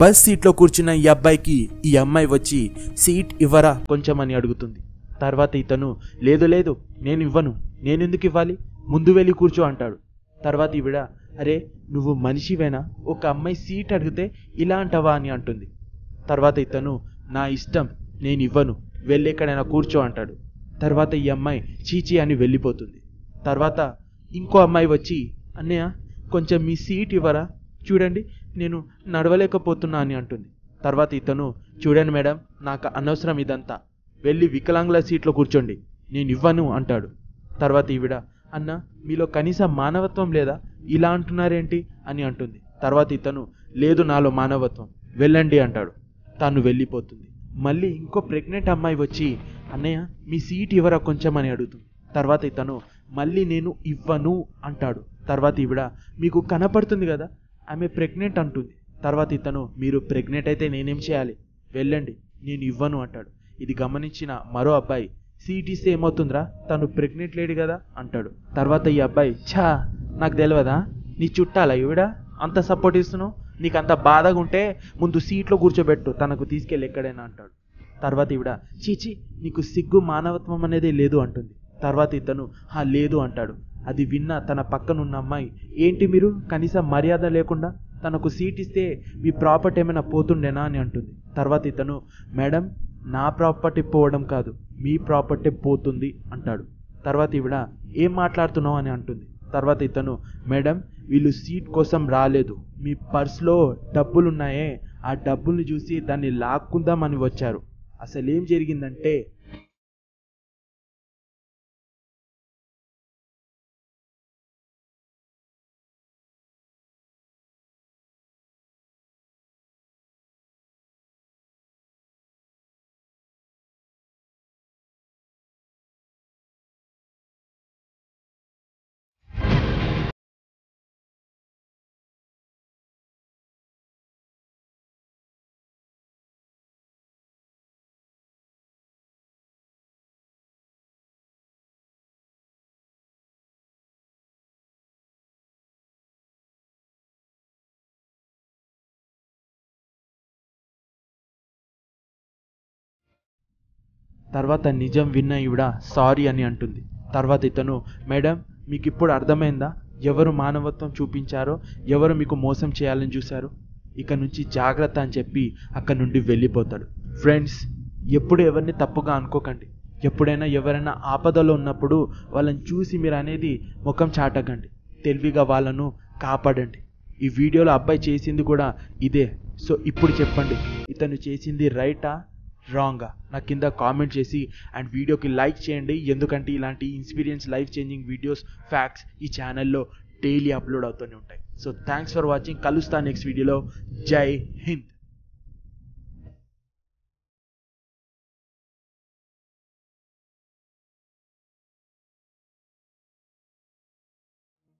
Bus సీట్లో కూర్చున్న ఈ అబ్బాయికి ఈ అమ్మాయి వచ్చి సీట్ ఇవ్వరా కొంచెం అని అడుగుతుంది. తర్వాత ఇతను లేదు లేదు నేను ఇవ్వను, నేనెందుకు ఇవ్వాలి, ముందు వెళ్ళి కూర్చో అంటాడు. తర్వాత ఈవిడ అరే నువ్వు మనిషివేనా, ఒక అమ్మాయి సీట్ అడిగితే ఇలా అంటావా అని అంటుంది. తర్వాత ఇతను నా ఇష్టం నేను ఇవ్వను, వెళ్ళి ఎక్కడైనా కూర్చో అంటాడు. తర్వాత ఈ అమ్మాయి చీచీ అని వెళ్ళిపోతుంది. తర్వాత ఇంకో అమ్మాయి వచ్చి అన్నయ్య కొంచెం మీ సీట్ ఇవ్వరా, చూడండి నేను నడవలేకపోతున్నా అని అంటుంది. తర్వాత ఇతను చూడండి మేడం నాకు అనవసరం ఇదంతా, వెళ్ళి వికలాంగుల సీట్లో కూర్చోండి, నేను ఇవ్వను అంటాడు. తర్వాత ఈవిడ అన్న మీలో కనీసం మానవత్వం లేదా, ఇలా అంటున్నారేంటి అని అంటుంది. తర్వాత ఇతను లేదు నాలో మానవత్వం, వెళ్ళండి అంటాడు. తాను వెళ్ళిపోతుంది. మళ్ళీ ఇంకో ప్రెగ్నెంట్ అమ్మాయి వచ్చి అన్నయ్య మీ సీట్ ఇవ్వరా కొంచెం అని అడుగుతుంది. తర్వాత ఇతను మళ్ళీ నేను ఇవ్వను అంటాడు. తర్వాత ఈవిడ మీకు కనపడుతుంది కదా ఆమె ప్రెగ్నెంట్ అంటుంది. తర్వాత ఇతను మీరు ప్రెగ్నెంట్ అయితే నేనేం చేయాలి, వెళ్ళండి నేను ఇవ్వను అంటాడు. ఇది గమనించిన మరో అబ్బాయి సీట్ ఇస్తే ఏమవుతుందిరా, తను ప్రెగ్నెంట్ లేడు కదా అంటాడు. తర్వాత ఈ అబ్బాయి ఛా నాకు తెలియదా, నీ చుట్టాలా ఈవిడ అంత సపోర్ట్ ఇస్తున్నావు, నీకు అంత బాధగా ఉంటే ముందు సీట్లో కూర్చోబెట్టు, తనకు తీసుకెళ్ళి ఎక్కడైనా అంటాడు. తర్వాత ఈవిడ చీచి నీకు సిగ్గు మానవత్వం అనేది లేదు అంటుంది. తర్వాత ఇతను లేదు అంటాడు. అది విన్న తన పక్కనున్న అమ్మాయి ఏంటి మీరు కనీసం మర్యాద లేకుండా తనకు సీట్ ఇస్తే మీ ప్రాపర్టీ ఏమైనా పోతుండేనా అని అంటుంది. తర్వాత ఇతను మేడం నా ప్రాపర్టీ పోవడం కాదు మీ ప్రాపర్టీ పోతుంది అంటాడు. తర్వాత ఈవిడ ఏం మాట్లాడుతున్నావు అని అంటుంది. తర్వాత ఇతను మేడం వీళ్ళు సీట్ కోసం రాలేదు, మీ పర్స్లో డబ్బులున్నాయే ఆ డబ్బుల్ని చూసి దాన్ని లాక్కుందామని వచ్చారు. అసలేం జరిగిందంటే తర్వాత నిజం విన్న ఈవిడ సారీ అని అంటుంది. తర్వాత ఇతను మేడం మీకు ఇప్పుడు అర్థమైందా ఎవరు మానవత్వం చూపించారో, ఎవరు మీకు మోసం చేయాలని చూశారో, ఇక నుంచి జాగ్రత్త అని చెప్పి అక్కడి నుండి వెళ్ళిపోతాడు. ఫ్రెండ్స్ ఎప్పుడు ఎవరిని తప్పుగా అనుకోకండి, ఎప్పుడైనా ఎవరైనా ఆపదలో ఉన్నప్పుడు వాళ్ళని చూసి మీరు అనేది ముఖం చాటకండి, తెలివిగా వాళ్ళను కాపాడండి. ఈ వీడియోలో అబ్బాయి చేసింది కూడా ఇదే. సో ఇప్పుడు చెప్పండి ఇతను చేసింది రైటా రాంగా నా కింద కామెంట్ చేసి అండ్ వీడియోకి లైక్ చేయండి, ఎందుకంటే ఇలాంటి ఇన్స్పీరియన్స్ లైఫ్ చేంజింగ్ వీడియోస్ ఫ్యాక్ట్స్ ఈ ఛానల్లో డైలీ అప్లోడ్ అవుతూనే ఉంటాయి. సో థ్యాంక్స్ ఫర్ వాచింగ్, కలుస్తా నెక్స్ట్ వీడియోలో. జై హింద్.